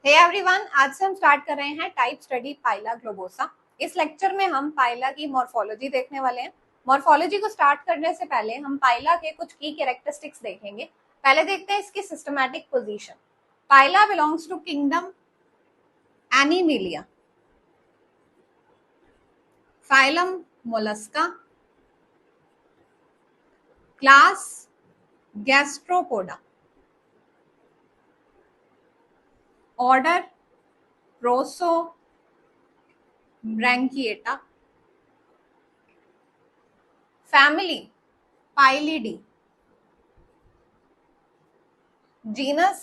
Hey everyone, आज से हम स्टार्ट कर रहे हैं टाइप स्टडी पाइला ग्लोबोसा। इस लेक्चर में हम पाइला की मॉर्फोलॉजी देखने वाले हैं। मॉर्फोलॉजी को स्टार्ट करने से पहले हम पाइला के कुछ की कैरेक्टरिस्टिक्स देखेंगे। पहले देखते हैं इसकी systematic position. Pila belongs to kingdom Animalia, phylum Mollusca, class Gastropoda, order Prosobranchiata, family Pilidae, genus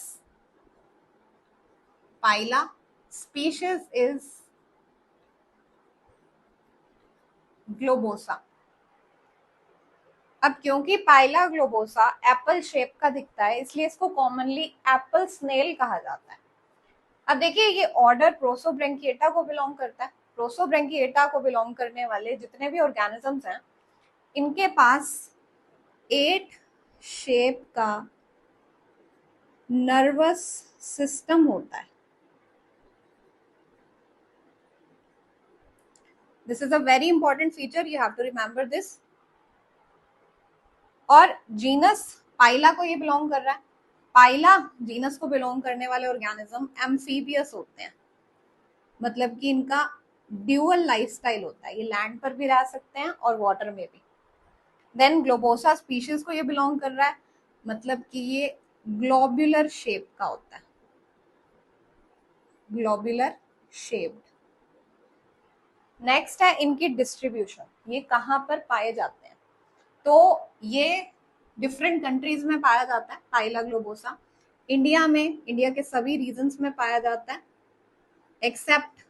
Phyla, species is globosa. अब क्योंकि पाइला ग्लोबोसा एप्पल शेप का दिखता है, इसलिए इसको कॉमनली एप्पल स्नेल कहा जाता है। अब देखिए, ये ऑर्डर प्रोसोब्रैंकिएटा को बिलोंग करता है। प्रोसोब्रैंकिएटा को बिलोंग करने वाले जितने भी ऑर्गेनिजम्स हैं, इनके पास 8 शेप का नर्वस सिस्टम होता है। This is a very important feature, you have to remember this. और जीनस पाइला को ये बिलोंग कर रहा है। पाइला जीनस को बिलोंग करने वाले ऑर्गेनिज्म एम्फीबियस होते हैं, मतलब कि इनका ड्यूअल लाइफस्टाइल होता है, ये लैंड पर भी रह सकते हैं और वाटर में भी। देन ग्लोबोसा स्पीशीज को ये बिलोंग कर रहा है, मतलब कि ये ग्लोबुलर शेप का होता है, ग्लोबुलर शेप्ड। नेक्स्ट है इनकी डिस्ट्रीब्यूशन, ये कहाँ पर पाए जाते हैं। तो ये डिफरेंट कंट्रीज में पाया जाता है पाइला ग्लोबोसा। इंडिया में, इंडिया के सभी रीजन्स में पाया जाता है एक्सेप्ट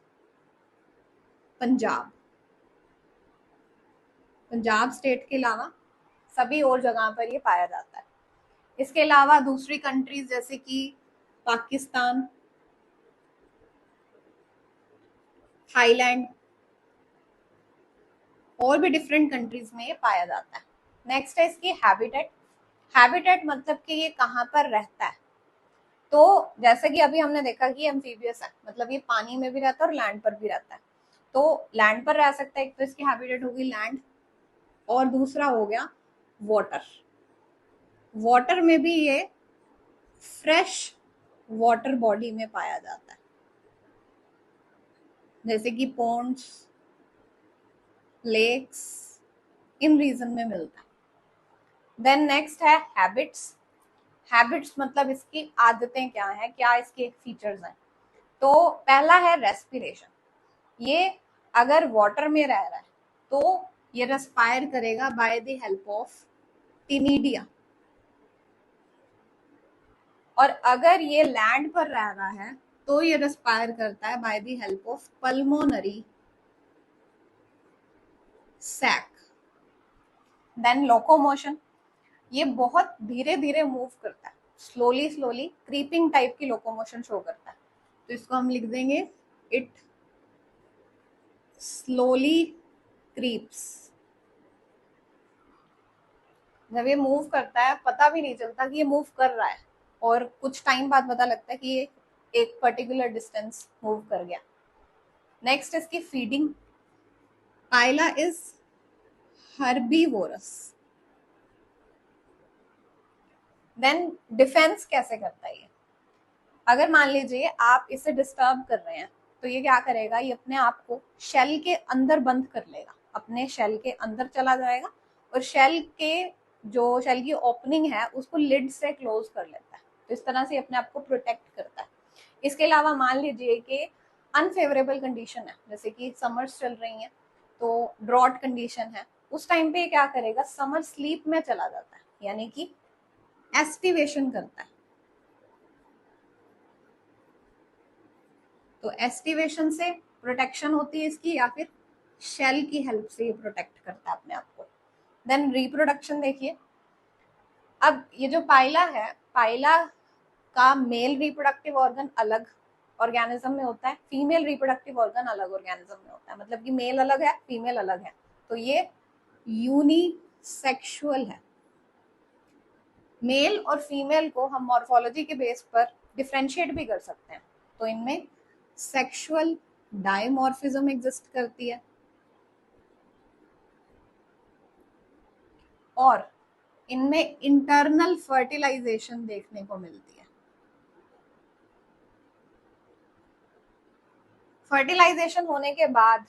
पंजाब। पंजाब स्टेट के अलावा सभी और जगह पर ये पाया जाता है। इसके अलावा दूसरी कंट्रीज जैसे कि पाकिस्तान, थाईलैंड और भी डिफरेंट कंट्रीज में ये पाया जाता है। नेक्स्ट है इसकी हैबिटेट। हैबिटेट मतलब कि ये कहाँ पर रहता है। तो जैसे कि अभी हमने देखा कि एम्फीबियस है, मतलब ये पानी में भी रहता है और लैंड पर भी रहता है। तो लैंड पर रह सकता है, एक तो इसकी हैबिटेट होगी लैंड, और दूसरा हो गया वाटर। वाटर में भी ये फ्रेश वाटर बॉडी में पाया जाता है, जैसे कि पॉन्ड्स, लेक्स, इन रीजन में मिलता है। देन नेक्स्ट है हैबिट्स। हैबिट्स मतलब इसकी आदतें क्या है, क्या इसके फीचर्स हैं। तो पहला है रेस्पिरेशन। ये अगर वाटर में रह रहा है तो ये रेस्पायर करेगा बाय द हेल्प ऑफ टिनिडिया, और अगर ये लैंड पर रह रहा है तो ये रेस्पायर करता है by the help of pulmonary sac. Then locomotion, ये बहुत धीरे धीरे मूव करता है, स्लोली स्लोली क्रीपिंग टाइप की लोकोमोशन शो करता है। तो इसको हम लिख देंगे इट स्लोली क्रीप्स। जब ये मूव करता है पता भी नहीं चलता कि ये मूव कर रहा है, और कुछ टाइम बाद पता लगता है कि ये एक पर्टिकुलर डिस्टेंस मूव कर गया। नेक्स्ट इसकी feeding. Pila is herbivorous. Then defence कैसे करता है ये। अगर मान लीजिए आप इसे डिस्टर्ब कर रहे हैं तो ये क्या करेगा, ये अपने आप को शेल के अंदर बंद कर लेगा, अपने शेल के अंदर चला जाएगा और शेल की ओपनिंग है उसको लिड से क्लोज कर लेता है। तो इस तरह से अपने आप को प्रोटेक्ट करता है। इसके अलावा मान लीजिए कि अनफेवरेबल कंडीशन है, जैसे कि समर्स चल रही हैं तो ड्रॉट कंडीशन है, उस टाइम पे क्या करेगा, समर स्लीप में चला जाता है, यानी कि एस्टिवेशन करता है। तो एस्टिवेशन से प्रोटेक्शन होती है इसकी, या फिर शेल की हेल्प से ये प्रोटेक्ट करता है अपने आप को। देन रिप्रोडक्शन देखिए। अब ये जो पाइला है, पाइला का मेल रिप्रोडक्टिव ऑर्गन अलग ऑर्गेनिज्म में होता है, फीमेल रिप्रोडक्टिव ऑर्गन अलग ऑर्गेनिज्म में होता है, मतलब कि मेल अलग है, फीमेल अलग है। तो ये यूनिसेक्सुअल है। मेल और फीमेल को हम मॉर्फोलॉजी के बेस पर डिफरेंशिएट भी कर सकते हैं। तो इनमें सेक्सुअल डायमॉर्फिज्म एग्जिस्ट करती है और इनमें इंटरनल फर्टिलाइजेशन देखने को मिलती है। फर्टिलाइजेशन होने के बाद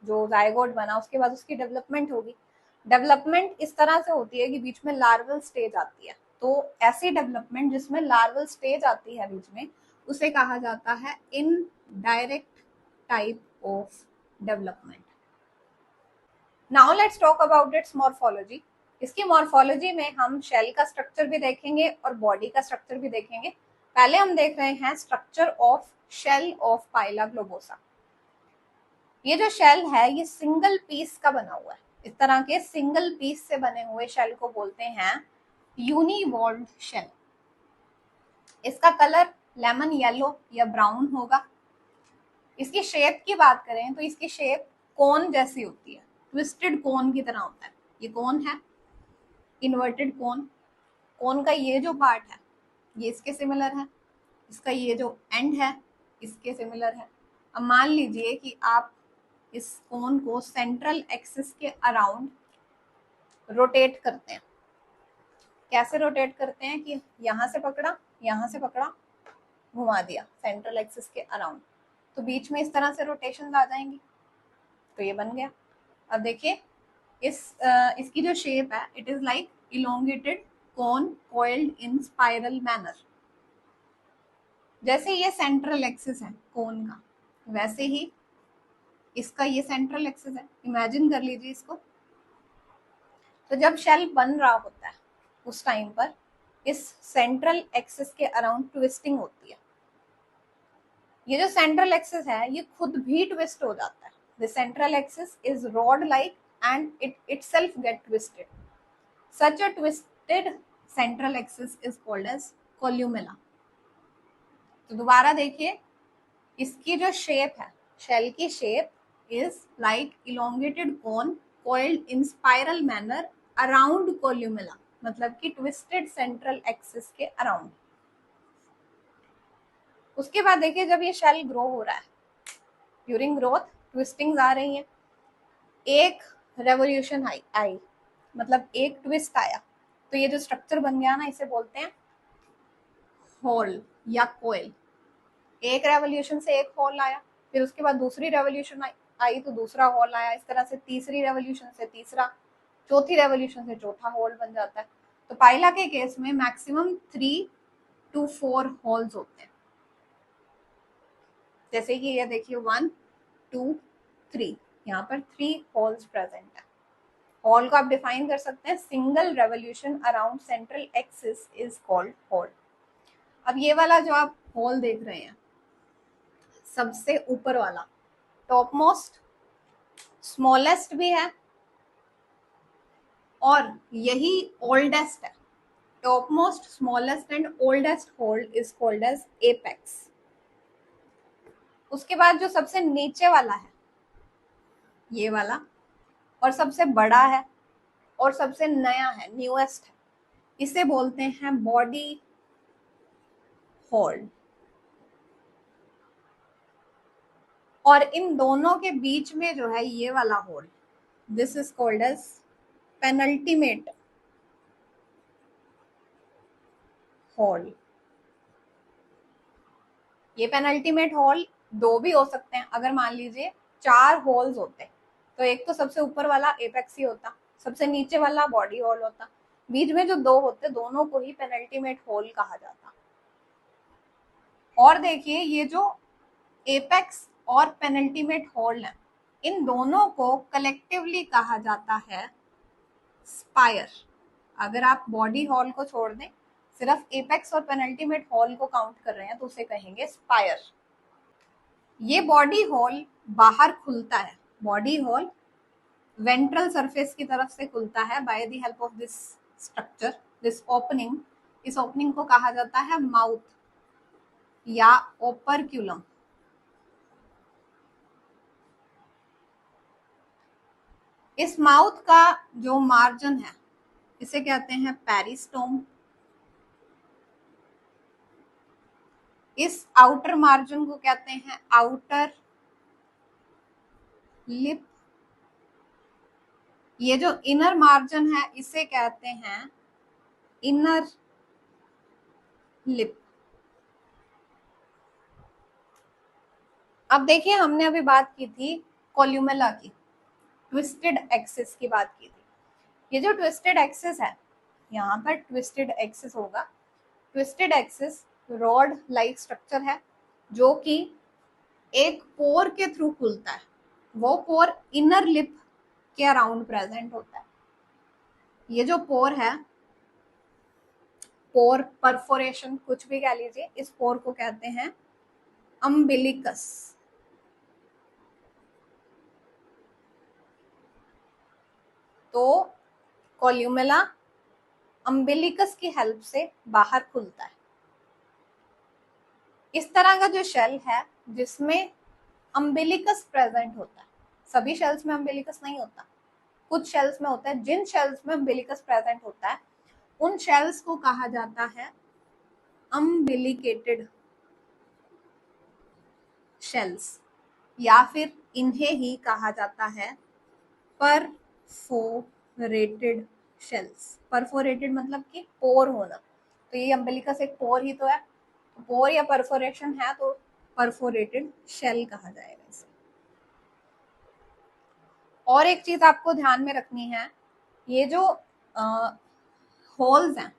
जो जायगोट बना उसके बाद उसकी डेवलपमेंट होगी। डेवलपमेंट इस तरह से होती है कि बीच में लार्वल स्टेज आती है, तो ऐसी डेवलपमेंट जिसमें लार्वल स्टेज आती है बीच में उसे कहा जाता है indirect type of development. Now let's talk about it's morphology. इसकी मॉर्फोलॉजी में हम शेल का स्ट्रक्चर भी देखेंगे और बॉडी का स्ट्रक्चर भी देखेंगे। पहले हम देख रहे हैं structure of shell of Pila globosa. ये जो शेल है ये सिंगल पीस का बना हुआ है। इस तरह के सिंगल पीस से बने हुए शेल को बोलते हैं यूनिवॉल्ड शेल। इसका कलर लेमन येलो या ब्राउन होगा। इसकी शेप की बात करें तो इसकी शेप कोन जैसी होती है, ट्विस्टेड कोन की तरह होता है। ये कोन है, इन्वर्टेड कोन। कोन का ये जो पार्ट है ये इसके सिमिलर है, इसका ये जो एंड है इसके सिमिलर है। अब मान लीजिए कि आप इस कोन को सेंट्रल एक्सिस के अराउंड रोटेट करते हैं। कैसे रोटेट करते हैं कि यहां से पकड़ा, घुमा दिया सेंट्रल एक्सिस के अराउंड, तो बीच में इस तरह से रोटेशन आ जाएंगी, तो ये बन गया। अब देखिए इसकी जो शेप है it is like elongated cone coiled in spiral manner. जैसे ये सेंट्रल एक्सिस है कोन का, वैसे ही इसका ये सेंट्रल एक्सिस है। इमेजिन कर लीजिए इसको। तो जब शेल बन रहा होता है उस टाइम पर इस सेंट्रल एक्सिस के अराउंड ट्विस्टिंग होती है। ये जो सेंट्रल एक्सिस है ये खुद भी ट्विस्ट हो जाता है। The central axis is rod like and it itself get twisted. Such a twisted central axis is called as columella. तो दोबारा देखिए, इसकी जो शेप है, शेल की shape is like elongated cone coiled in spiral manner around columella, मतलब कि twisted central axis के अराउंड। उसके बाद देखिए जब ये शेल ग्रो हो रहा है, ड्यूरिंग ग्रोथ ट्विस्टिंग्स आ रही हैं, एक रेवोल्यूशन आई मतलब एक ट्विस्ट आया, तो ये जो स्ट्रक्चर बन गया ना इसे बोलते हैं होल या कोयल। एक रेवोल्यूशन से एक होल आया, फिर उसके बाद दूसरी रेवोल्यूशन आई तो दूसरा होल आया, इस तरह से तीसरी रेवोल्यूशन से तीसरा, चौथी रेवोल्यूशन से चौथा होल बन जाता है। तो पाइला के केस में मैक्सिमम 3 to 4 होल्स होते हैं। जैसे कि ये देखिए 1 2 3, यहाँ पर 3 होल्स प्रेजेंट है। होल को आप डिफाइन कर सकते हैं, single revolution around central axis is called whorl. अब ये वाला जो आप होल देख रहे हैं सबसे ऊपर वाला, टॉप मोस्ट स्मॉलेस्ट भी है और यही ओल्डेस्ट है। Top most smallest and oldest whorl is called as apex. उसके बाद जो सबसे नीचे वाला है ये वाला, और सबसे बड़ा है और सबसे नया है, न्यूएस्ट है, इसे बोलते हैं बॉडी होल। और इन दोनों के बीच में जो है ये वाला whorl, this is called as penultimate whorl. ये पेनल्टीमेट होल दो भी हो सकते हैं। अगर मान लीजिए 4 होल्स होते तो एक तो सबसे ऊपर वाला एपेक्स ही होता, सबसे नीचे वाला बॉडी होल होता, बीच में जो 2 होते दोनों को ही पेनल्टीमेट होल कहा जाता। और देखिए ये जो एपेक्स और पेनल्टीमेट होल है इन दोनों को कलेक्टिवली कहा जाता है स्पायर। अगर आप बॉडी हॉल को छोड़ दें, सिर्फ एपेक्स और पेनल्टीमेट हॉल को काउंट कर रहे हैं तो उसे कहेंगे स्पायर। ये बॉडी हॉल बाहर खुलता है, बॉडी हॉल वेंट्रल सरफेस की तरफ से खुलता है by the help of this structure, this opening. इस ओपनिंग को कहा जाता है माउथ या ओपरक्यूलम। इस माउथ का जो मार्जिन है इसे कहते हैं पेरिस्टोम। इस आउटर मार्जिन को कहते हैं आउटर लिप। ये जो इनर मार्जिन है इसे कहते हैं इनर लिप। अब देखिए हमने अभी बात की थी कोल्यूमेला की, ट्विस्टेड एक्सिस की बात की थी। ये जो ट्विस्टेड एक्सिस है, यहाँ पर ट्विस्टेड एक्सिस होगा। Twisted axis rod like structure है जो कि एक पोर के थ्रू खुलता है। वो पोर इनर लिप के अराउंड प्रेजेंट होता है। ये जो पोर है, पोर परफोरेशन कुछ भी कह लीजिए, इस पोर को कहते हैं अम्बिलिकस। तो कोल्यूमेला अम्बिलिकस की हेल्प से बाहर खुलता है। इस तरह का जो शेल है जिसमें अम्बिलिकस प्रेजेंट होता है, सभी शेल्स में अम्बिलिकस नहीं होता, कुछ शेल्स में होता है। जिन शेल्स में अम्बिलिकस प्रेजेंट होता है उन शेल्स को कहा जाता है अम्बिलिकेटेड शेल्स, या फिर इन्हें ही कहा जाता है परफोरेटेड शेल्स। परफोरेटेड मतलब कि पोर होना, तो ये अम्बिलिकस एक पोर ही तो है, पोर या परफोरेशन है तो परफोरेटेड शेल कहा जाएगा इसे। और एक चीज आपको ध्यान में रखनी है, ये जो होल्स हैं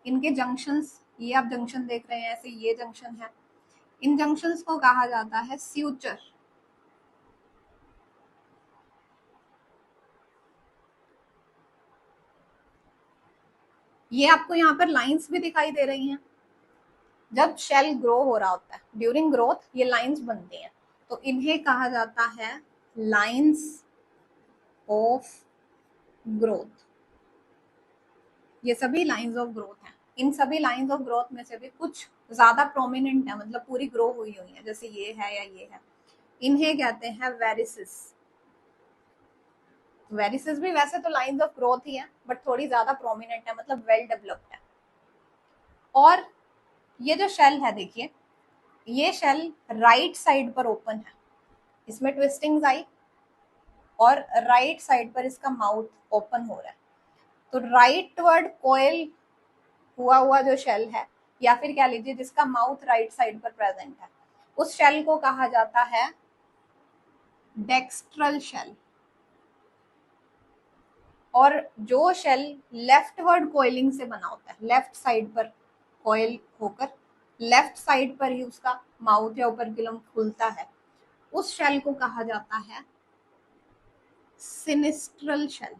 इनके जंक्शंस, ये आप जंक्शन देख रहे हैं ऐसे, ये जंक्शन है, इन जंक्शंस को कहा जाता है स्यूचर। ये आपको यहाँ पर लाइंस भी दिखाई दे रही हैं। जब शेल ग्रो हो रहा होता है, ड्यूरिंग ग्रोथ ये लाइंस बनती हैं, तो इन्हें कहा जाता है लाइंस ऑफ ग्रोथ। ये सभी लाइंस ऑफ ग्रोथ हैं। इन सभी लाइंस ऑफ ग्रोथ में से भी कुछ ज्यादा प्रोमिनेंट है, मतलब पूरी ग्रो हुई हुई है, जैसे ये है या ये है, इन्हें कहते हैं वेरिसिस। वेरिसिस भी वैसे तो लाइंस ऑफ ग्रोथ ही है, बट थोड़ी ज्यादा प्रोमिनेंट है, मतलब वेल डेवलप्ड है। और ये जो शेल है देखिए, ये शेल राइट साइड पर ओपन है, इसमें ट्विस्टिंग्स आई और राइट साइड पर इसका माउथ ओपन हो रहा है। तो राइट वर्ड कोयल हुआ हुआ जो शेल है, या फिर क्या लीजिए जिसका माउथ राइट साइड पर प्रेजेंट है, उस शेल को कहा जाता है डेक्स्ट्रल शेल। और जो शेल लेफ्टवर्ड कोयलिंग से बना होता है, लेफ्ट साइड पर कोयल होकर लेफ्ट साइड पर ही उसका माउथ या ओपर्कुलम खुलता है, उस शेल को कहा जाता है सिनिस्ट्रल शेल।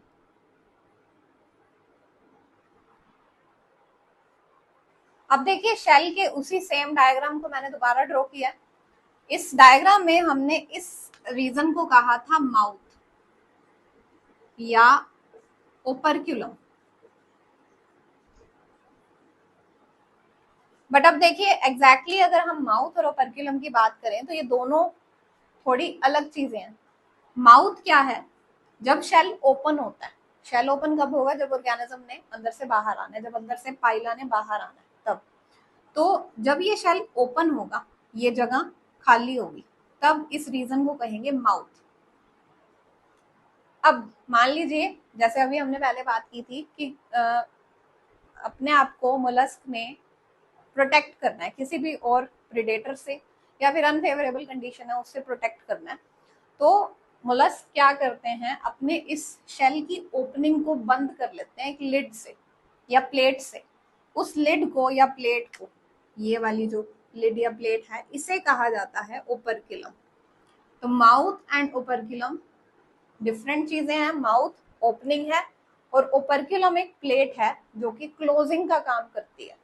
अब देखिए शेल के उसी सेम डायग्राम को मैंने दोबारा ड्रॉ किया। इस डायग्राम में हमने इस रीजन को कहा था माउथ या ओपर्क्यूलम। बट अब देखिए एग्जैक्टली अगर हम माउथ और ओपर्क्यूलम की बात करें तो ये दोनों थोड़ी अलग चीजें हैं। माउथ क्या है? जब शेल ओपन होता है। शेल ओपन कब होगा? जब ऑर्गेनिज्म ने अंदर से बाहर आना है, जब अंदर से पाइला ने बाहर आना है तब। तो जब ये शेल ओपन होगा, ये जगह खाली होगी, तब इस रीजन को कहेंगे माउथ। अब मान लीजिए जैसे अभी हमने पहले बात की थी कि अपने आप को मोलस्क ने प्रोटेक्ट करना है किसी भी और प्रेडेटर से, या फिर अनफेवरेबल कंडीशन है उससे प्रोटेक्ट करना है, तो मोलस्क क्या करते हैं, अपने इस शेल की ओपनिंग को बंद कर लेते हैं एक लिड से या प्लेट से। उस लिड को या प्लेट को, ये वाली जो लिड या प्लेट है, इसे कहा जाता है ओपर्कुलम। तो माउथ एंड ओपर्कुलम डिफरेंट चीजें हैं। माउथ ओपनिंग है और ओपर्कुलम एक प्लेट है जो कि क्लोजिंग का काम करती है।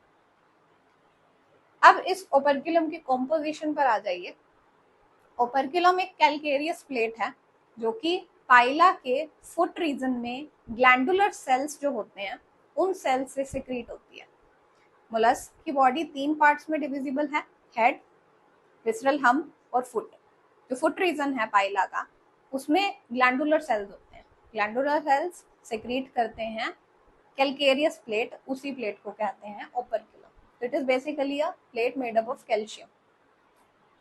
अब इस ओपर्कुलम की कॉम्पोजिशन पर आ जाइए। ओपर्कुलम एक कैलकेरियस प्लेट है जो कि पाइला के फुट रीजन में ग्लैंडुलर सेल्स जो होते हैं उन सेल्स से सिक्रीट होती है। मोलस्क की बॉडी 3 पार्ट्स में डिविजिबल है, हेड, विसरल हम्प और फुट। जो फुट रीजन है पाइला का, उसमें ग्लैंडुलर सेल्स होते हैं। ग्लैंडुलर सेल्स सिक्रीट करते हैं कैलकेरियस प्लेट, उसी प्लेट को कहते हैं operculum. It is basically a plate made up of calcium.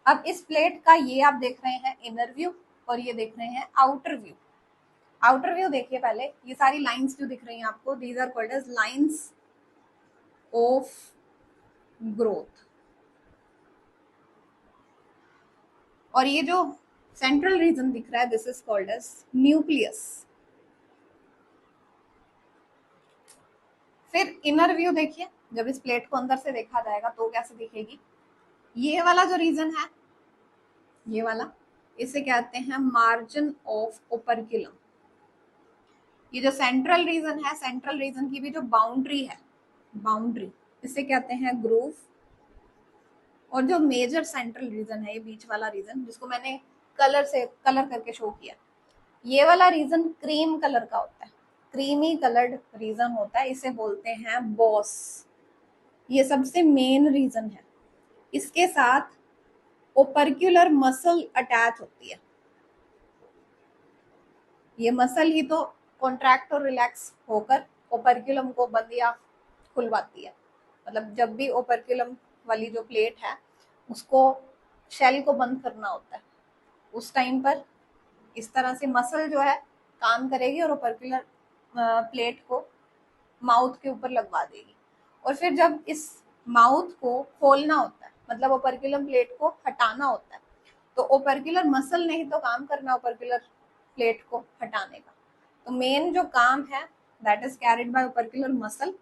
अब इस प्लेट का ये आप देख रहे हैं इनर व्यू और ये देख रहे हैं आउटर व्यू। आउटर व्यू देखिए पहले, ये सारी लाइंस जो दिख रही हैं आपको, these are called as lines of growth. और ये जो सेंट्रल रीजन दिख रहा है, this is called as nucleus. फिर इनर व्यू देखिए, जब इस प्लेट को अंदर से देखा जाएगा तो कैसे दिखेगी। ये वाला जो रीजन है, ये वाला, इसे कहते हैं मार्जिन ऑफ ओपर्क्युलम। ये जो सेंट्रल रीजन है, सेंट्रल रीजन की भी जो बाउंड्री है, बाउंड्री, इसे कहते हैं ग्रूव। और जो मेजर सेंट्रल रीजन है, ये बीच वाला रीजन जिसको मैंने कलर करके शो किया, ये वाला रीजन क्रीम कलर का होता है, क्रीमी कलर्ड रीजन होता है, इसे बोलते हैं बॉस। ये सबसे मेन रीजन है। इसके साथ ओपर्क्युलर मसल अटैच होती है। ये मसल ही तो कॉन्ट्रैक्ट और रिलैक्स होकर ओपर्क्युलम को बंद या खुलवाती है। मतलब जब भी ओपर्क्युलम वाली जो प्लेट है उसको शेल को बंद करना होता है, उस टाइम पर इस तरह से मसल जो है काम करेगी और ओपर्क्युलर प्लेट को माउथ के ऊपर लगवा देगी। और फिर जब इस माउथ को खोलना होता है, मतलब ओपर्क्युलम प्लेट को हटाना होता है, तो ओपर्क्युलर मसल ने ही तो काम करना ओपर्क्युलर प्लेट को हटाने का। तो मेन जो काम है that is carried by opercular muscle,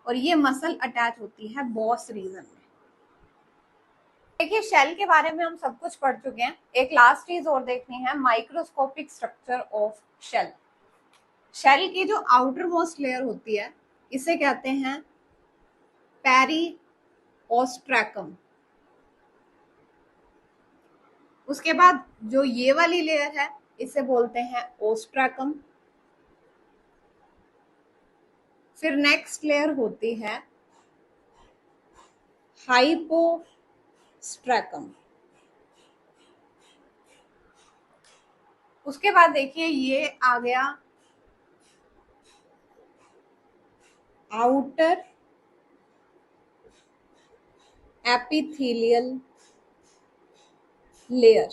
और ये मसल अटैच होती है बॉस रीजन में। देखिए शेल के बारे में हम सब कुछ पढ़ चुके हैं, एक लास्ट चीज और देखनी है, microscopic structure of shell. Shell की जो आउटर मोस्ट लेयर होती है इसे कहते हैं पेरिओस्ट्रैकम। उसके बाद जो ये वाली लेयर है इसे बोलते हैं ओस्ट्रैकम। फिर नेक्स्ट लेयर होती है हाइपोस्ट्रैकम। उसके बाद देखिए ये आ गया आउटर एपिथेलियल लेयर।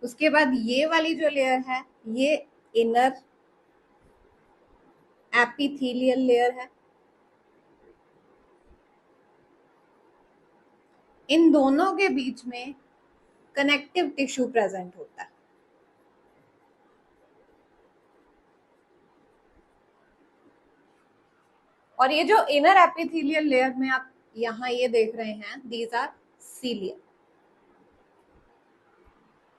उसके बाद ये वाली जो लेयर है ये इनर एपिथेलियल लेयर है। इन दोनों के बीच में कनेक्टिव टिश्यू प्रेजेंट होता है। और ये जो इनर एपिथेलियल लेयर में आप यहां ये देख रहे हैं, दीज आर सीलिया।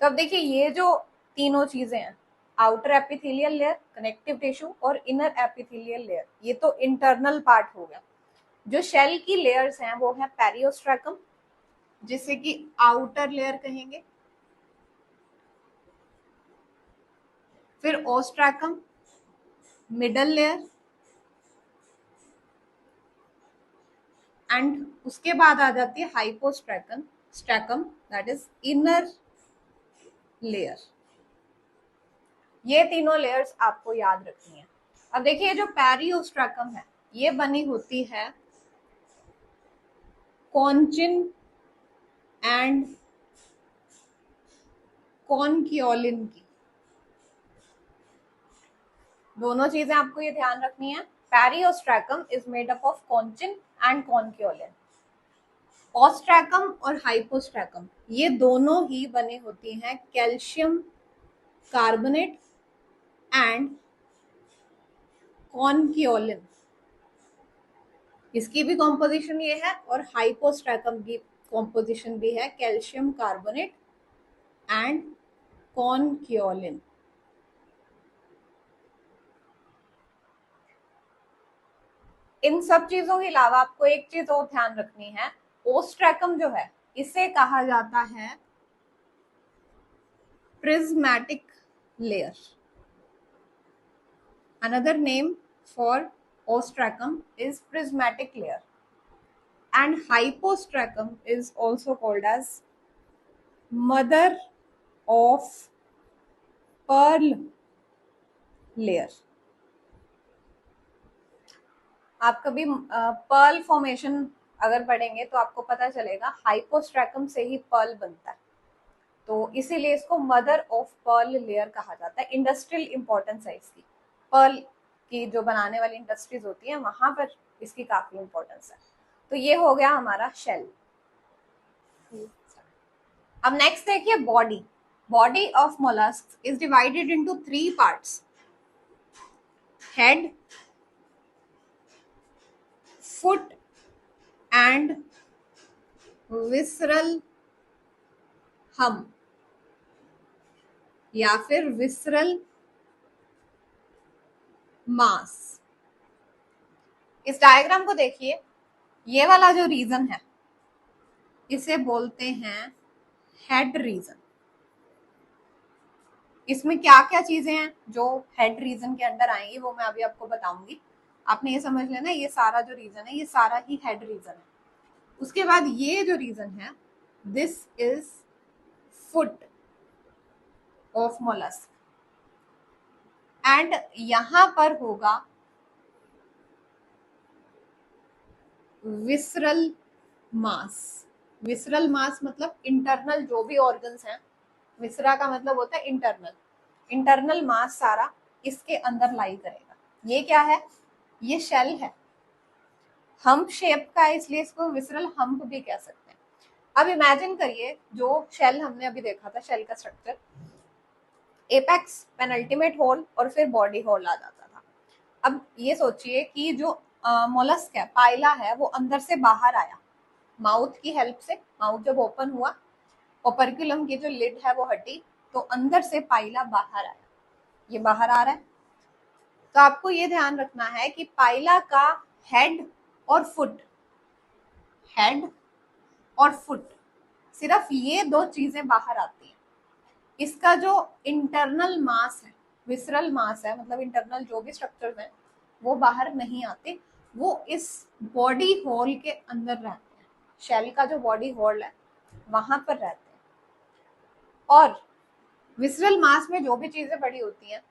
तो अब देखिए ये जो तीनों चीजें हैं, outer epithelial layer, connective tissue और इनर एपिथेलियल लेयर, ये तो इंटरनल पार्ट हो गया। जो शेल की लेयर्स हैं वो है पेरिओस्ट्रैकम, जिसे कि आउटर लेयर कहेंगे, फिर ओस्ट्रैकम मिडल लेयर, एंड उसके बाद आ जाती है हाइपोस्ट्रैकम, स्ट्रैकम दैट इज इनर लेयर। ये तीनों लेयर्स आपको याद रखनी है। अब देखिए जो पेरिओस्ट्रैकम है ये बनी होती है कॉन्चिन एंड कॉन्क्योलिन की। दोनों चीजें आपको ये ध्यान रखनी है, periostracum is made up of conchin and conchiolin. Ostracum और हाइपोस्ट्रैकम ये दोनों ही बनी होती हैं कैल्शियम कार्बोनेट एंड कॉन्क्योलिन। इसकी भी कॉम्पोजिशन ये है और हाइपोस्ट्रैकम की कॉम्पोजिशन भी है कैल्शियम कार्बोनेट एंड कॉन्क्योलिन। इन सब चीजों के अलावा आपको एक चीज और ध्यान रखनी है, ओस्ट्रैकम जो है इसे कहा जाता है prismatic layer. Another name for ostracum is prismatic layer, and hypostracum is also called as mother of pearl layer. आप कभी पर्ल फॉर्मेशन अगर पढ़ेंगे तो आपको पता चलेगा हाइपोस्ट्रैकम से ही पर्ल बनता है, तो इसीलिए इसको मदर ऑफ पर्ल लेयर कहा जाता है। इंडस्ट्रियल इंपॉर्टेंस है इसकी, पर्ल की जो बनाने वाली इंडस्ट्रीज होती है वहां पर इसकी काफी इंपॉर्टेंस है। तो ये हो गया हमारा शेल। अब नेक्स्ट देखिए body. Body of mollusc is divided into 3 parts, head, foot and visceral हम या फिर विसरल मास। इस डायग्राम को देखिए, ये वाला जो रीजन है इसे बोलते हैं हेड रीजन। इसमें क्या क्या चीजें हैं जो हेड रीजन के अंडर आएंगी वो मैं अभी आपको बताऊंगी। आपने ये समझ लेना, ये सारा जो रीजन है ये सारा ही हेड रीजन है। उसके बाद ये जो रीजन है this is foot of mollusc and यहां पर होगा विसरल मास। विसरल मास मतलब इंटरनल जो भी ऑर्गन्स हैं, विसरा का मतलब होता है इंटरनल, इंटरनल मास सारा इसके अंदर लाई करेगा। ये क्या है? ये शेल है, हम्प शेप का है इसलिए इसको विसरल हम्प भी कह सकते हैं। अब इमेजिन करिए जो शेल हमने अभी देखा था, शेल का स्ट्रक्चर, एपेक्स, पेनल्टीमेट होल और फिर बॉडी होल आ जाता था। अब ये सोचिए कि जो मोलस्क है, पाइला है, वो अंदर से बाहर आया माउथ की हेल्प से। माउथ जब ओपन हुआ, ओपर्कुलम की जो लिड है वो हटी, तो अंदर से पाइला बाहर आया। ये बाहर आ रहा है, तो आपको ये ध्यान रखना है कि पाइला का हेड और फुट, हेड और फुट, सिर्फ ये 2 चीजें बाहर आती हैं। इसका जो इंटरनल मास है, विसरल मास है, मतलब इंटरनल जो भी स्ट्रक्चर्स हैं वो बाहर नहीं आते, वो इस बॉडी होल के अंदर रहते हैं। शेल का जो बॉडी होल है वहां पर रहते हैं। और विसरल मास में जो भी चीजें बड़ी होती हैं,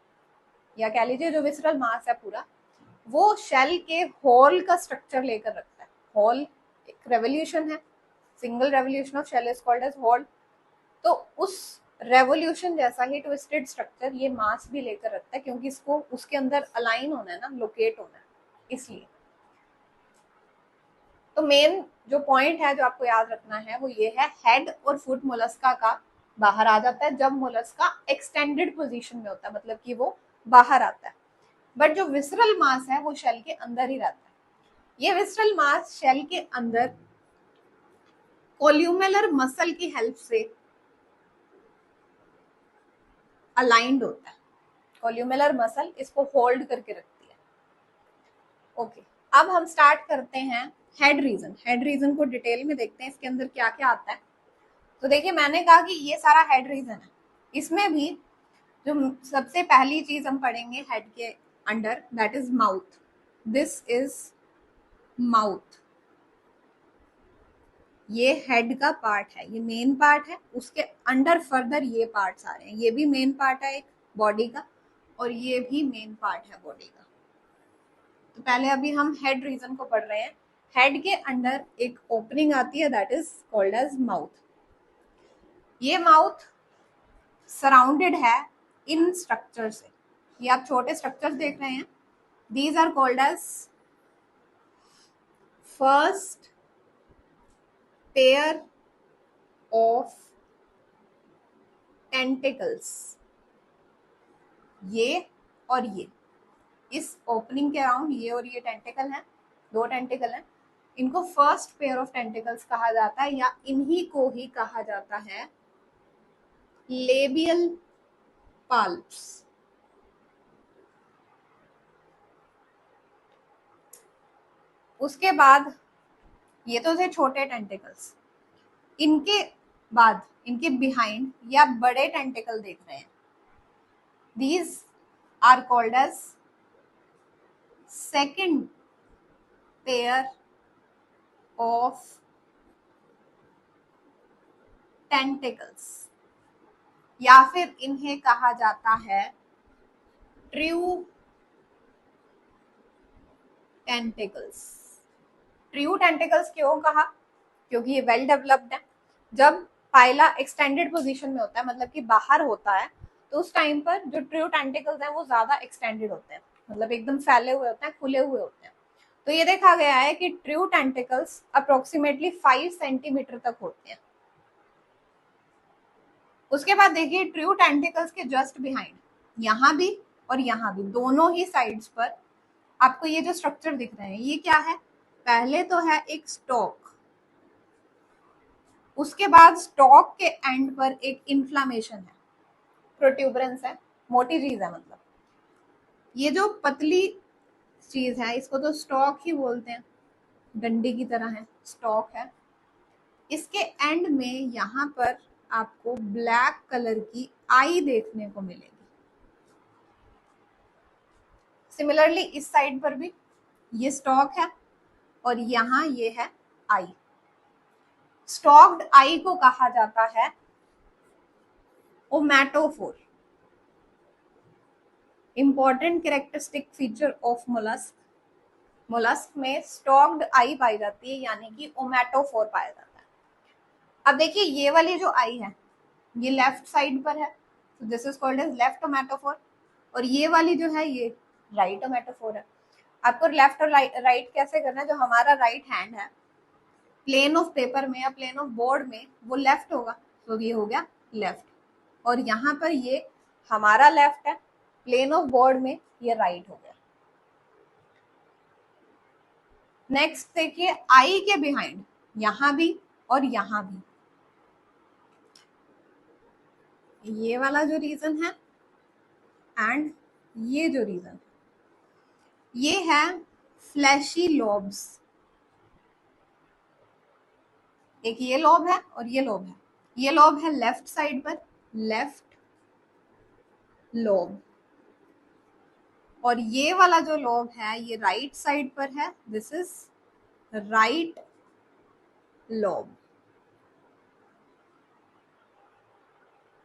या कह लीजिए जो विसरल मास है पूरा, वो शेल के होल का स्ट्रक्चर लेकर रखता है। होल एक रेवोल्यूशन है, single revolution of shell is called as whorl. तो उस रेवोल्यूशन जैसा ही ट्विस्टेड स्ट्रक्चर ये मास भी लेकर रखता है, क्योंकि इसको उसके अंदर अलाइन होना है ना, लोकेट होना है, इसलिए। तो मेन जो पॉइंट है जो आपको याद रखना है वो ये है, हेड और फुट मोलस्का का बाहर आ जाता है जब मोलस्का एक्सटेंडेड पोजीशन में होता है, मतलब कि वो बाहर आता है। बट जो विसरल मास है वो शेल के अंदर ही रहता है। ये विसरल मास शेल के अंदर कोल्यूमेलर मसल की हेल्प से अलाइंड होता है। कोल्यूमेलर मसल इसको होल्ड करके रखती है। ओके, अब हम स्टार्ट करते हैं हेड रीजन। हेड रीजन को डिटेल में देखते हैं, इसके अंदर क्या क्या आता है। तो देखिए, मैंने कहा कि ये सारा हेड रीजन है, इसमें भी जो सबसे पहली चीज हम पढ़ेंगे हेड के under, that is mouth. This is mouth. ये हेड का पार्ट है, ये मेन पार्ट है। उसके अंडर फर्दर ये पार्ट्स आ रहे हैं, ये भी मेन पार्ट है एक बॉडी का, और ये भी मेन पार्ट है बॉडी का। तो पहले अभी हम हेड रीजन को पढ़ रहे हैं। हेड के अंडर एक ओपनिंग आती है, that is called as mouth. ये माउथ सराउंडेड है इन स्ट्रक्चर से। ये आप छोटे स्ट्रक्चर्स देख रहे हैं, these are called as first pair of tentacles. ये और ये, इस ओपनिंग के अराउंड ये और ये टेंटिकल हैं, 2 टेंटिकल हैं। इनको फर्स्ट पेयर ऑफ टेंटिकल्स कहा जाता है, या इन्हीं को ही कहा जाता है लेबियल पाल्प्स। उसके बाद ये तो थे छोटे टेंटिकल्स, इनके बाद, इनके बिहाइंड ये आप बड़े टेंटिकल देख रहे हैं, these are called as second pair of tentacles, या फिर इन्हें कहा जाता है ट्रू टेंटिकल्स। ट्रू टेंटिकल्स क्यों कहा? क्योंकि ये वेल डेवलप्ड है। जब पाइला एक्सटेंडेड पोजीशन में होता है, मतलब कि बाहर होता है, तो उस टाइम पर जो ट्रू टेंटिकल्स हैं वो ज्यादा एक्सटेंडेड होते हैं, मतलब एकदम फैले हुए होते हैं, खुले हुए होते हैं। तो ये देखा गया है कि ट्रू टेंटिकल्स अप्रोक्सीमेटली 5 सेंटीमीटर तक होते हैं। उसके बाद देखिए ट्रू टेंटिकल्स के जस्ट बिहाइंड, यहाँ भी और यहाँ भी, दोनों ही साइड्स पर आपको ये जो स्ट्रक्चर दिख रहे हैं, ये क्या है? पहले तो है एक स्टॉक, उसके बाद स्टॉक के एंड पर एक इन्फ्लामेशन है, प्रोट्यूबरेंस है, मोटी चीज है। मतलब ये जो पतली चीज है इसको तो स्टॉक ही बोलते हैं, डंडी की तरह है, स्टॉक है। इसके एंड में यहाँ पर आपको ब्लैक कलर की आई देखने को मिलेगी। सिमिलरली इस साइड पर भी ये स्टॉक है और यहाँ ये है आई। स्टॉक्ड आई को कहा जाता है ommatophore. Important characteristic feature of mollusc, mollusc में स्टॉक्ड आई पाई जाती है, यानी कि ओमैटोफोर पाया जाता है। अब देखिए ये वाली जो आई है ये लेफ्ट साइड पर है, तो this is called as left ommatophore, और ये वाली जो है ये राइट ओमैटोफोर है। आपको लेफ्ट और राइट कैसे करना है? जो हमारा राइट हैंड है प्लेन ऑफ पेपर में या प्लेन ऑफ बोर्ड में वो लेफ्ट होगा, तो ये हो गया लेफ्ट, और यहाँ पर ये हमारा लेफ्ट है, प्लेन ऑफ बोर्ड में ये राइट हो गया। नेक्स्ट देखिए आई के बिहाइंड, यहाँ भी और यहाँ भी, ये वाला जो रीजन है एंड ये जो रीजन, ये है फ्लैशी लॉब्स। एक ये लॉब है और ये लॉब है, ये लॉब है लेफ्ट साइड पर, लेफ्ट लॉब, और ये वाला जो लॉब है ये राइट साइड पर है, दिस इज राइट लॉब।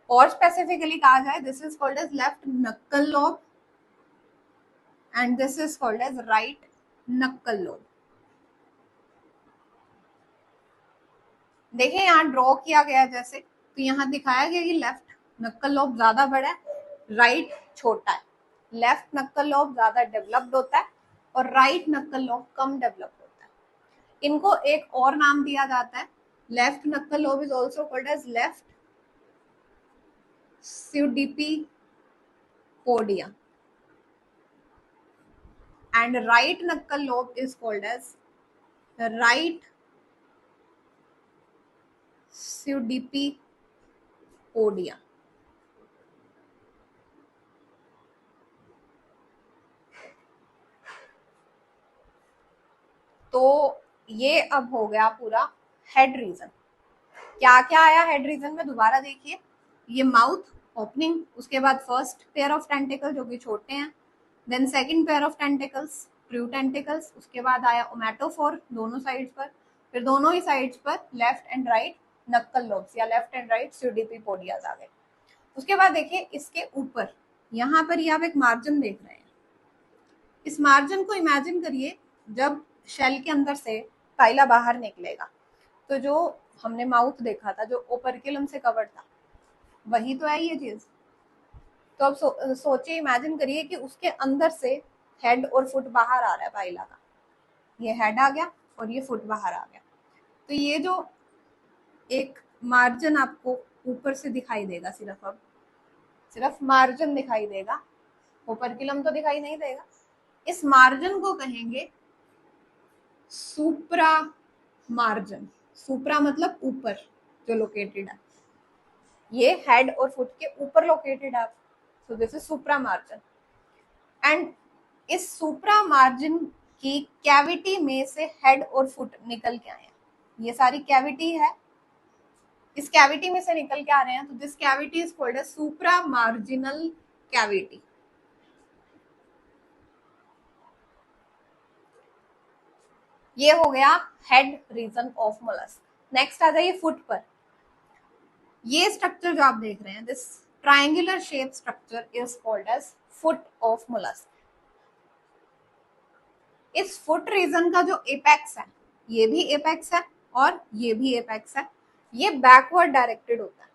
और स्पेसिफिकली कहा जाए this is called as left नक्कल lobe and this is called as right knuckle lobe. देखिए यहाँ ड्रॉ किया गया जैसे, तो यहाँ दिखाया गया कि लेफ्ट नक्कल लॉब ज्यादा बड़ा है, राइट छोटा है। लेफ्ट नक्कल लॉब ज्यादा डेवलप्ड होता है और राइट नक्कल लॉब कम डेवलप्ड होता है। इनको एक और नाम दिया जाता है, लेफ्ट नक्कल lobe is also called as left pseudipodia and right knuckle lobe is called as right pseudipodia। तो ये अब हो गया पूरा हेड रीजन। क्या क्या आया हेड रीजन में दोबारा देखिए, ये माउथ ओपनिंग, उसके बाद फर्स्ट पेयर ऑफ टेंटिकल जो कि छोटे हैं, then second pair of tentacles true tentacles, उसके बाद आया ओमैटोफोर दोनों साइड्स पर, फिर दोनों ही साइड्स पर left and right nuchal lobes या लेफ्ट एंड राइट स्यूडिपोडियाज आ गए। उसके बाद देखिए इसके ऊपर यहाँ पर ये आप एक मार्जिन देख रहे हैं, इस मार्जिन को इमेजिन करिए जब शेल के अंदर से पाइला बाहर निकलेगा, तो जो हमने माउथ देखा था जो ओपर्कुलम से कवर्ड था, वही तो है ये चीज। तो अब सोचिए, इमेजिन करिए कि उसके अंदर से हेड और फुट बाहर आ रहा है पाइला का, ये हेड आ गया और ये फुट बाहर आ गया। तो ये जो एक मार्जिन आपको ऊपर से दिखाई देगा, अब सिर्फ मार्जिन दिखाई देगा, ओपर्कुलम तो दिखाई नहीं देगा। इस मार्जिन को कहेंगे सुप्रा मार्जिन। सुप्रा मतलब ऊपर जो लोकेटेड है, ये हेड और फुट के ऊपर लोकेटेड है, so this is supra margin. And इस सुप्रा मार्जिन की कैविटी में से हेड और फुट निकल के आए हैं, ये सारी कैविटी है, इस कैविटी में से निकल के आ रहे हैं, तो this cavity is called as supra marginal cavity. ये हो गया head region of mollusc. Next आ जाइए फुट पर। ये स्ट्रक्चर जो आप देख रहे हैं, this triangular shape structure is called as foot of mollusc. इस फुट रीजन का जो एपेक्स है, ये भी एपेक्स है और ये भी एपेक्स है, ये बैकवर्ड डायरेक्टेड होता है।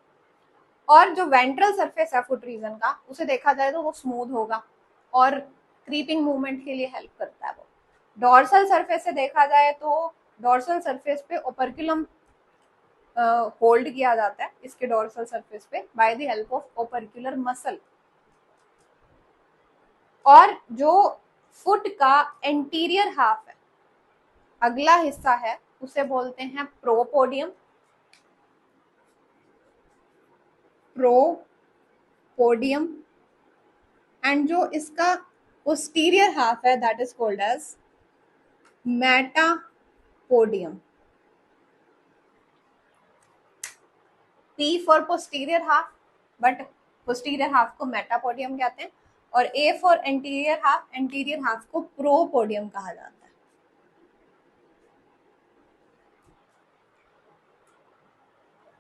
और जो वेंट्रल सरफेस है फुट रीजन का, उसे देखा जाए तो वो स्मूथ होगा और क्रीपिंग मूवमेंट के लिए हेल्प करता है वो। डॉर्सल सरफेस से देखा जाए तो डॉर्सल सरफेस पे ओपर्कुलम होल्ड किया जाता है इसके डॉर्सल सरफेस पे by the help of opercular muscle. और जो फुट का एंटीरियर हाफ है, अगला हिस्सा है, उसे बोलते हैं प्रोपोडियम। प्रोपोडियम। एंड जो इसका पोस्टीरियर हाफ है, that is called as metapodium. P for posterior half, but posterior half को मेटापोडियम कहते हैं, और A फॉर एंटीरियर हाफ को प्रोपोडियम कहा जाता है।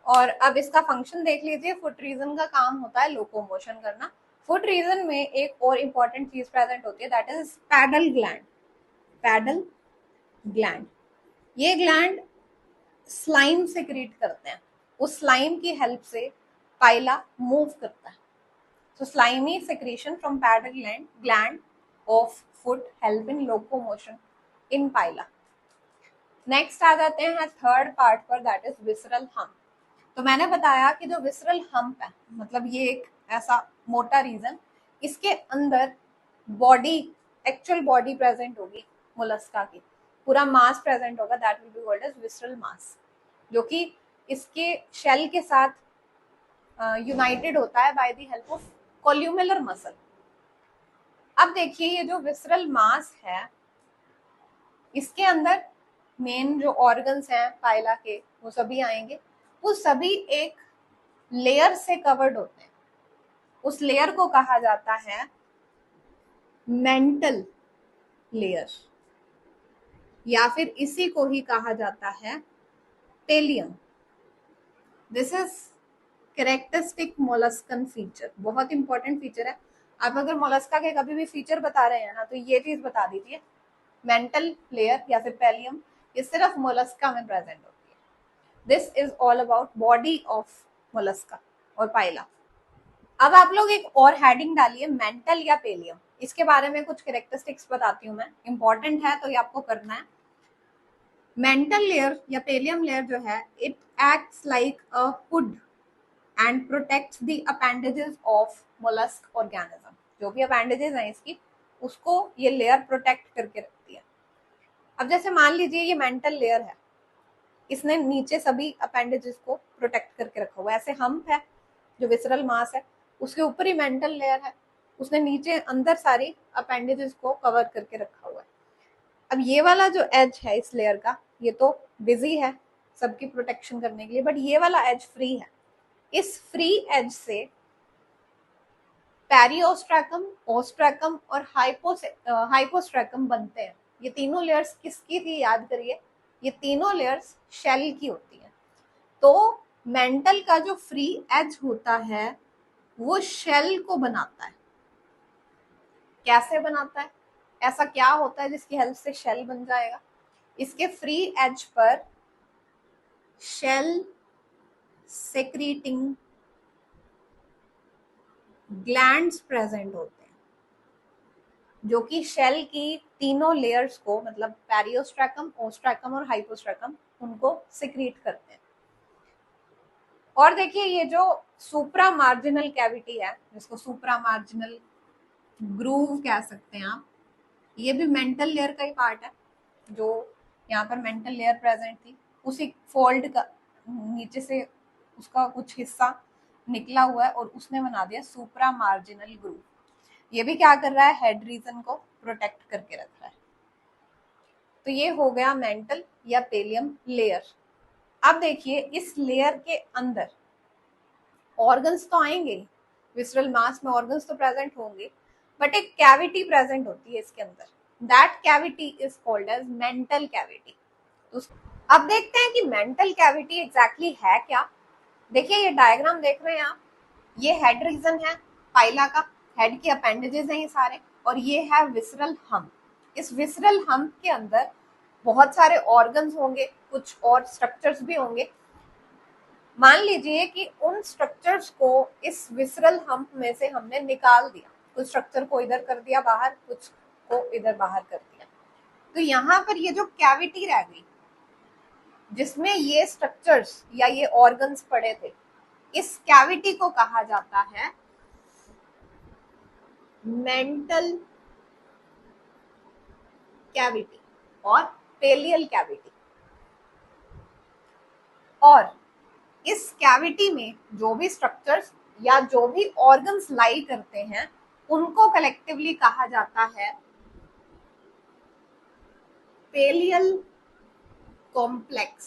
और अब इसका फंक्शन देख लीजिए। फुट रीजन का काम होता है लोकोमोशन करना। फुट रीजन में एक और इंपॉर्टेंट चीज प्रेजेंट होती है, that is pedal gland. Pedal gland, ये ग्लैंड स्लाइम सेक्रेट करते हैं, उस स्लाइम की हेल्प से पाइला मूव करता है। So slimy secretion from paddle gland of foot help in locomotion in pila. Next आ जाते हैं थर्ड पार्ट पर, दैट इज विसरल हम्प। तो मैंने बताया कि जो विसरल हम्प है, मतलब ये एक ऐसा मोटा रीजन, इसके अंदर बॉडी, एक्चुअल बॉडी प्रेजेंट होगी मोलस्का की, पूरा मास प्रेजेंट होगा, that will be called as visceral mass, जो कि इसके शेल के साथ यूनाइटेड होता है by the help of columellar muscle. अब देखिए ये जो विसरल मास है, इसके अंदर मेन जो ऑर्गन्स हैं पाइला के, वो सभी आएंगे। वो सभी एक लेयर से कवर्ड होते हैं, उस लेयर को कहा जाता है मेंटल लेयर, या फिर इसी को ही कहा जाता है pallium. This is characteristic molluscan feature, बहुत इंपॉर्टेंट फीचर है। आप अगर मोलस्का के कभी भी फीचर बता रहे हैं ना, तो ये चीज बता दीजिए, मेंटल लेयर या फिर पेलियम, ये सिर्फ मोलस्का में प्रेजेंट होती है। This is all about body of Mollusca और पाइला। अब आप लोग एक और हेडिंग डालिए, मेंटल या पेलियम। इसके बारे में कुछ कैरेक्टरिस्टिक्स बताती हूँ मैं, इंपॉर्टेंट है तो ये आपको करना है। मेंटल लेयर या पेलियम लेयर जो है, it acts like a hood and protects the appendages of mollusc organism. जो भी अपेंडेजेस हैं इसकी, उसको ये लेयर प्रोटेक्ट करके रखती है। अब जैसे मान लीजिए ये मेंटल लेयर है, इसने नीचे सभी अपेंडेजेस को प्रोटेक्ट करके रखा हुआ है। ऐसे हम्प है जो विसरल मास है, उसके ऊपर ही मेंटल लेयर है, उसने नीचे अंदर सारी अपेंडेजेस को कवर करके रखा हुआ है। अब ये वाला जो एज है इस लेयर का, ये तो बिजी है सबकी प्रोटेक्शन करने के लिए, बट ये वाला एज फ्री है। इस फ्री एज से पेरियोस्ट्रैकम, ओस्ट्रैकम और हाइपोस्ट्रैकम बनते हैं। ये तीनों लेयर्स किसकी थी याद करिए, ये तीनों लेयर्स शेल की होती है। तो मेंटल का जो फ्री एज होता है वो शेल को बनाता है। कैसे बनाता है, ऐसा क्या होता है जिसकी हेल्प से शेल बन जाएगा? इसके फ्री एज पर शेल सेक्रीटिंग ग्लैंड्स प्रेजेंट होते हैं, जो कि शेल की तीनों लेयर्स को, मतलब पेरियोस्ट्रैकम, ओस्ट्रैकम और हाइपोस्ट्रैकम, उनको सिक्रीट करते हैं। और देखिए ये जो सुप्रा मार्जिनल कैविटी है, जिसको सुप्रा मार्जिनल ग्रूव कह सकते हैं आप, ये भी मेंटल लेयर का ही पार्ट है। जो यहाँ पर मेंटल लेयर प्रेजेंट थी, उसी फोल्ड का नीचे से उसका कुछ हिस्सा निकला हुआ है और उसने बना दिया सुप्रा मार्जिनल ग्रूव। ये भी क्या कर रहा है, हेड रीजन को प्रोटेक्ट करके रख रहा है। तो ये हो गया मेंटल या पेलियम लेयर। अब देखिए इस लेयर के अंदर ऑर्गन्स तो आएंगे, विसरल मास में ऑर्गन्स तो प्रेजेंट होंगे, बट एक कैविटी प्रेजेंट होती है इसके अंदर, that cavity is called as mantle cavity. अब देखते हैं कि मेंटल कैविटी एग्जैक्टली है क्या। देखिए ये डायग्राम देख रहे हैं आप, ये हेड रीजन है पाइला का, हेड के अपेंडेजेस हैं ये सारे, और ये है विसरल हम्प। इस विसरल हम्प के अंदर बहुत सारे ऑर्गन्स होंगे, कुछ और स्ट्रक्चर्स भी होंगे। मान लीजिए कि उन स्ट्रक्चर्स को इस विसरल हम्प में से हमने निकाल दिया, कुछ स्ट्रक्चर को इधर कर दिया बाहर, कुछ को इधर बाहर कर दिया, तो यहाँ पर ये जो कैविटी रह गई जिसमें ये स्ट्रक्चर्स या ये ऑर्गन्स पड़े थे, इस कैविटी को कहा जाता है मेंटल कैविटी और पेलियल कैविटी। और इस कैविटी में जो भी स्ट्रक्चर्स या जो भी ऑर्गन्स लाई करते हैं उनको कलेक्टिवली कहा जाता है पेलियल कॉम्प्लेक्स।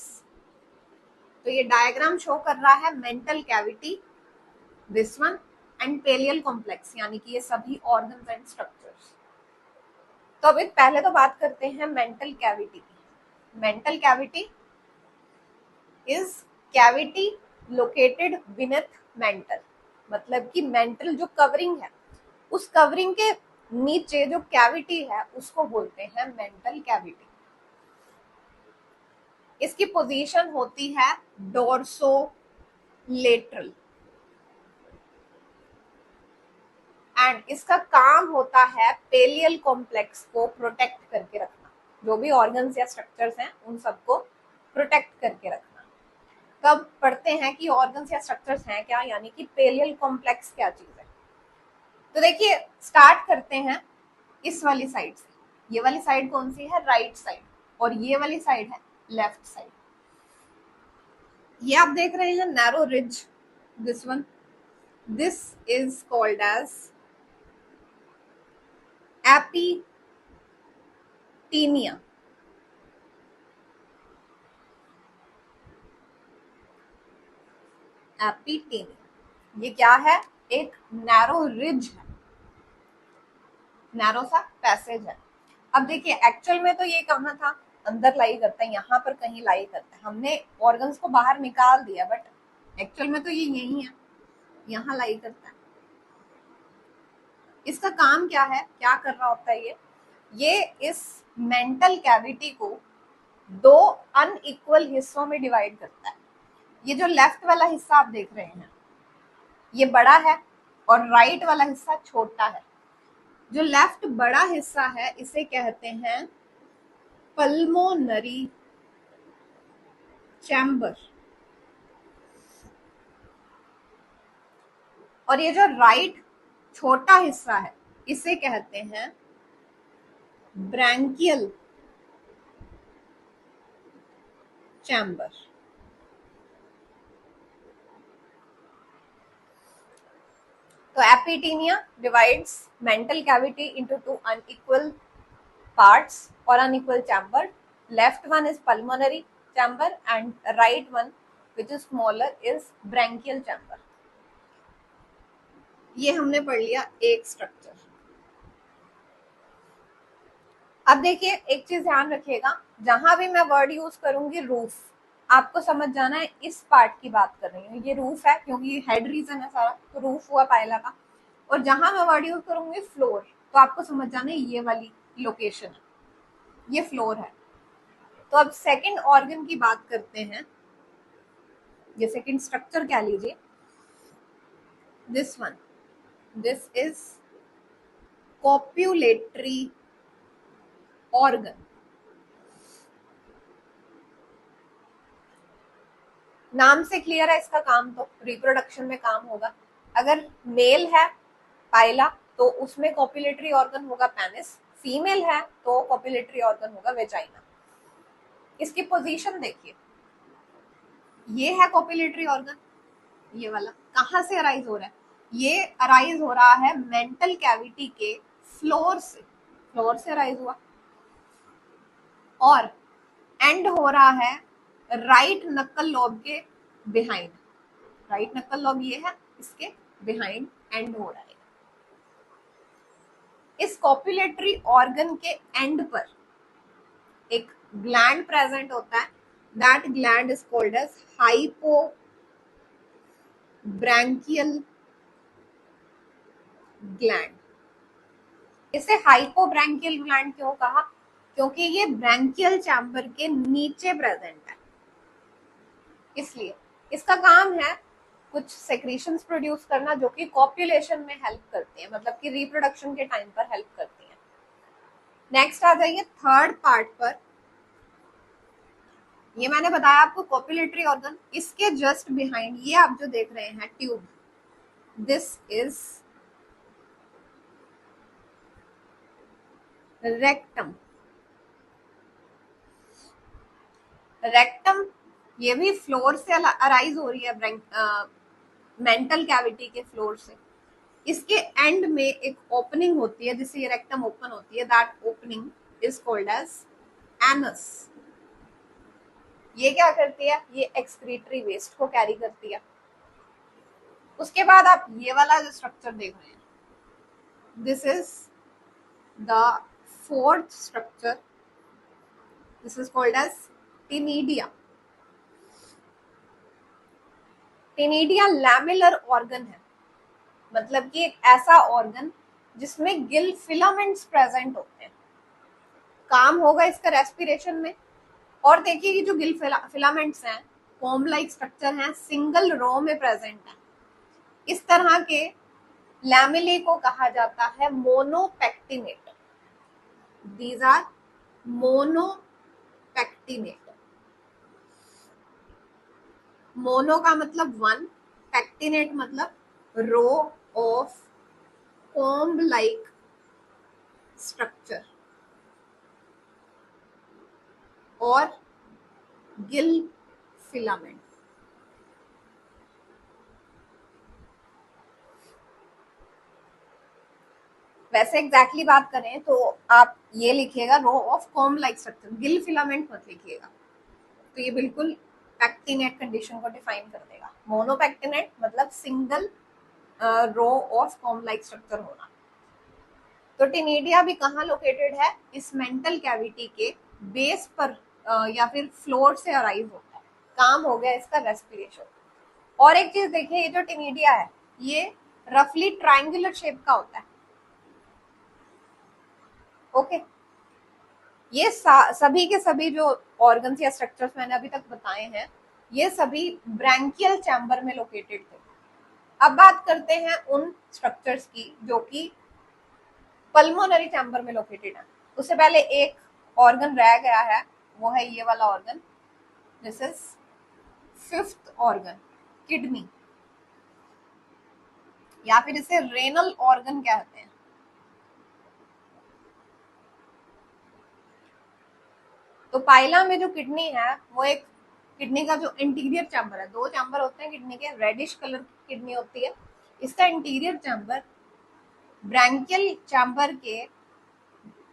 तो ये डायग्राम शो कर रहा है mantle cavity, this one, and pallial complex, यानी कि ये सभी ऑर्गन्स एंड स्ट्रक्चर्स। तो अभी पहले तो बात करते हैं मेंटल कैविटी की। Mantle cavity is cavity located beneath mantle, मतलब कि मेंटल जो कवरिंग है उस कवरिंग के नीचे जो कैविटी है उसको बोलते हैं मेंटल कैविटी। इसकी पोजीशन होती है डोर्सो लेटरल एंड इसका काम होता है पेलियल कॉम्प्लेक्स को प्रोटेक्ट करके रखना, जो भी ऑर्गन्स या स्ट्रक्चर्स हैं उन सबको प्रोटेक्ट करके रखना। कब पढ़ते हैं कि ऑर्गन्स या स्ट्रक्चर्स हैं क्या, यानी कि पेलियल कॉम्प्लेक्स क्या चीज है। तो देखिए स्टार्ट करते हैं इस वाली साइड से। ये वाली साइड कौन सी है, राइट साइड, और ये वाली साइड है लेफ्ट साइड। ये आप देख रहे हैं narrow ridge, this one, this is called as epitaenia. Epitaenia ये क्या है, एक नैरो रिज है, नैरो सा पैसेज है। अब देखिए एक्चुअल में तो ये कहाँ था, अंदर लाई करता है, यहाँ पर कहीं लाई करता है। हमने ऑर्गन्स को बाहर निकाल दिया बट एक्चुअल में तो ये यही है, यहाँ लाई करता है। इसका काम क्या है, क्या कर रहा होता है ये इस मेंटल कैविटी को दो अनइक्वल हिस्सों में डिवाइड करता है। ये जो लेफ्ट वाला हिस्सा आप देख रहे हैं ये बड़ा है और राइट वाला हिस्सा छोटा है। जो लेफ्ट बड़ा हिस्सा है इसे कहते हैं पल्मोनरी चैम्बर, और ये जो राइट छोटा हिस्सा है इसे कहते हैं ब्रैंकियल चैम्बर। तो epitaenia divides mantle cavity into two unequal parts or unequal chamber. Left one is pulmonary chamber and right one which is smaller is branchial chamber. ये हमने पढ़ लिया एक स्ट्रक्चर। अब देखिए एक चीज ध्यान रखिएगा, जहां भी मैं वर्ड यूज करूंगी रूफ, आपको समझ जाना है इस पार्ट की बात कर रही हूँ। ये रूफ है क्योंकि हेड रीजन है सारा, तो रूफ हुआ पायला का। और जहां मैं वर्ड यूज करूंगी फ्लोर, तो आपको समझ जाना है ये वाली लोकेशन है, ये फ्लोर है। तो अब सेकंड ऑर्गन की बात करते हैं, ये सेकंड स्ट्रक्चर कह लीजिए, this one, this is copulatory organ. नाम से क्लियर है इसका काम, तो रिप्रोडक्शन में काम होगा। अगर मेल है पाइला तो उसमें कॉपुलेटरी ऑर्गन होगा पेनिस, फीमेल है तो कॉपुलेटरी ऑर्गन होगा वेजाइना। इसकी पोजीशन देखिए, ये है कॉपुलेटरी ऑर्गन, ये वाला कहाँ से अराइज हो रहा है, ये अराइज हो रहा है मेंटल कैविटी के फ्लोर से, फ्लोर से अराइज हुआ, और एंड हो रहा है राइट नक्कल लॉब के बिहाइंड। राइट नक्कल लॉब ये है, इसके बिहाइंड एंड हो रहा है। इस कॉपुलेटरी ऑर्गन के एंड पर एक ग्लैंड प्रेजेंट होता है, that gland is called as hypobranchial gland. इसे हाइपोब्रैंकियल ग्लैंड क्यों कहा? क्योंकि ये ब्रैंकियल चैम्बर के नीचे प्रेजेंट है, इसलिए इसका काम है कुछ सेक्रीशंस प्रोड्यूस करना जो कि कॉपुलेशन में हेल्प करती है, मतलब कि रिप्रोडक्शन के टाइम पर हेल्प करती है। नेक्स्ट आ जाइए थर्ड पार्ट पर। ये मैंने बताया आपको कॉपुलेटरी ऑर्गन, इसके जस्ट बिहाइंड ये आप जो देख रहे हैं tube, this is rectum. Rectum ये भी फ्लोर से अराइज हो रही है, मेंटल कैविटी के फ्लोर से। इसके एंड में एक ओपनिंग होती है जिससे ये रेक्टम ओपन होती है, that opening is called as anus. ये क्या करती है? ये एक्सक्रीटरी वेस्ट को कैरी करती है। उसके बाद आप ये वाला जो स्ट्रक्चर देख रहे हैं, this is the fourth structure, this is called as ctenidia. Ctenidia lamellar organ है, मतलब कि एक ऐसा ऑर्गन जिसमें गिल फिलामेंट्स प्रेजेंट होते हैं। काम होगा इसका रेस्पिरेशन में। और देखिए ये जो गिल फिलामेंट्स हैं, कॉम्ब लाइक स्ट्रक्चर हैं, सिंगल रो में प्रेजेंट है। इस तरह के लैमेले को कहा जाता है monopectinate. These are monopectinate. Mono का मतलब वन, पेक्टिनेट मतलब row of comb like structure और गिल फिलामेंट। वैसे एग्जैक्टली बात करें तो आप ये लिखिएगा row of comb like structure, gill filament मत लिखिएगा, तो ये बिल्कुल पैक्टिनेट कंडीशन को डिफाइन कर देगा। मोनोपेक्टिनेट मतलब single row of comb like structure होना। तो टिनिडिया भी कहाँ लोकेटेड है? इस मेंटल कैविटी के बेस पर या फिर फ्लोर से अराइव होता है। काम हो गया इसका रेस्पिरेशन। और एक चीज देखिए, ये जो टिनिडिया है ये रफली ट्रायंगुलर शेप का होता है। ओके, ये सभी के सभी जो ऑर्गन्स या स्ट्रक्चर्स मैंने अभी तक बताए हैं, ये सभी ब्रैंकियल चैम्बर में लोकेटेड थे। अब बात करते हैं उन स्ट्रक्चर्स की जो कि पल्मोनरी चैम्बर में लोकेटेड है। उससे पहले एक ऑर्गन रह गया है, वो है ये वाला organ, this is fifth organ, kidney, या फिर इसे रेनल ऑर्गन कहते हैं। तो पाइला में जो किडनी है वो एक किडनी का जो इंटीरियर चैम्बर है, दो चैम्बर होते हैं किडनी के, रेडिश कलर की किडनी होती है। इसका इंटीरियर चैम्बर ब्रैंकियल चैम्बर के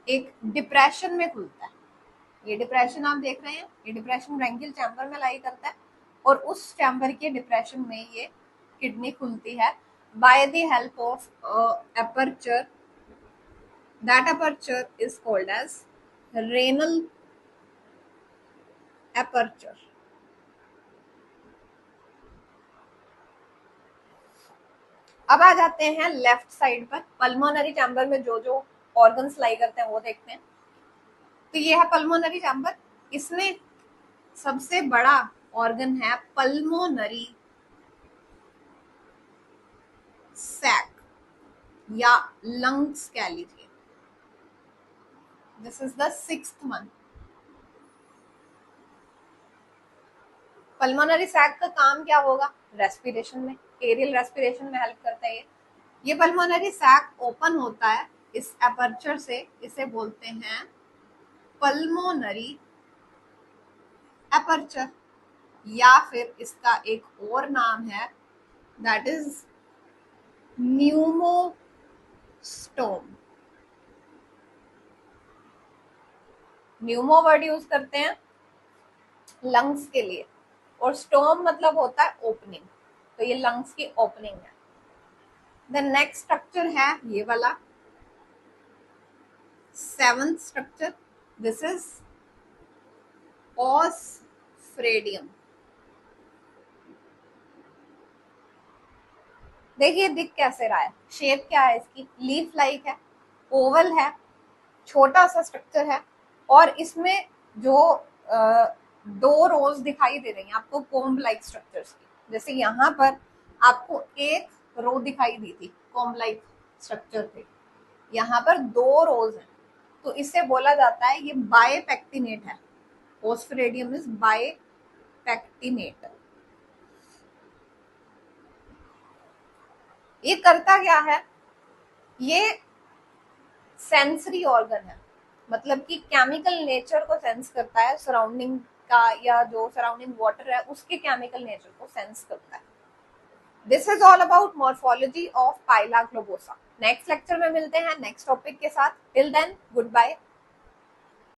एक डिप्रेशन में खुलता है। ये डिप्रेशन आप देख रहे हैं, ये डिप्रेशन ब्रैंकियल चैम्बर में लाई करता है और उस चैम्बर के डिप्रेशन में ये किडनी खुलती है by the help of aperture. That aperture is called as renal aperture. अब आ जाते हैं लेफ्ट साइड पर, पल्मोनरी चैम्बर में जो जो ऑर्गन्स लाई करते हैं वो देखते हैं। तो ये है पल्मोनरी चैम्बर, इसमें सबसे बड़ा ऑर्गन है पल्मोनरी सैक या लंग्स कह लीजिए। This is the sixth one. Pulmonary sac का काम क्या होगा? रेस्पिरेशन में, एरियल रेस्पिरेशन में हेल्प करता है ये पल्मोनरी सैक ओपन होता है इस एपर्चर से, इसे बोलते हैं पल्मोनरी एपर्चर, या फिर इसका एक और नाम है that is pneumostome. Pneumo word use करते हैं लंग्स के लिए, और स्टोम मतलब होता है ओपनिंग, तो ये लंग्स की ओपनिंग है। द नेक्स्ट स्ट्रक्चर है ये वाला, सेवंथ स्ट्रक्चर, दिस इज ऑस्फ्रेडियम। देखिए दिख कैसे रहा है, शेप क्या है इसकी, लीफ लाइक है, ओवल है, छोटा सा स्ट्रक्चर है, और इसमें जो दो रोज दिखाई दे रही हैं आपको कोम्ब लाइक स्ट्रक्चर्स की, जैसे यहाँ पर आपको एक रो दिखाई दी थी, कोम्ब लाइक स्ट्रक्चर थे, यहाँ पर दो रोज हैं, तो इससे बोला जाता है ये बायपेक्टिनेट है। ओस्फिरेडियम इज बायपेक्टिनेट। ये करता क्या है, ये सेंसरी ऑर्गन है, मतलब कि केमिकल नेचर को सेंस करता है, सराउंडिंग का या जो सराउंडिंग वाटर है उसके केमिकल नेचर को सेंस करता है। This is all about morphology of Pila globosa. Next lecture में मिलते हैं नेक्स्ट टॉपिक के साथ। Till then good bye.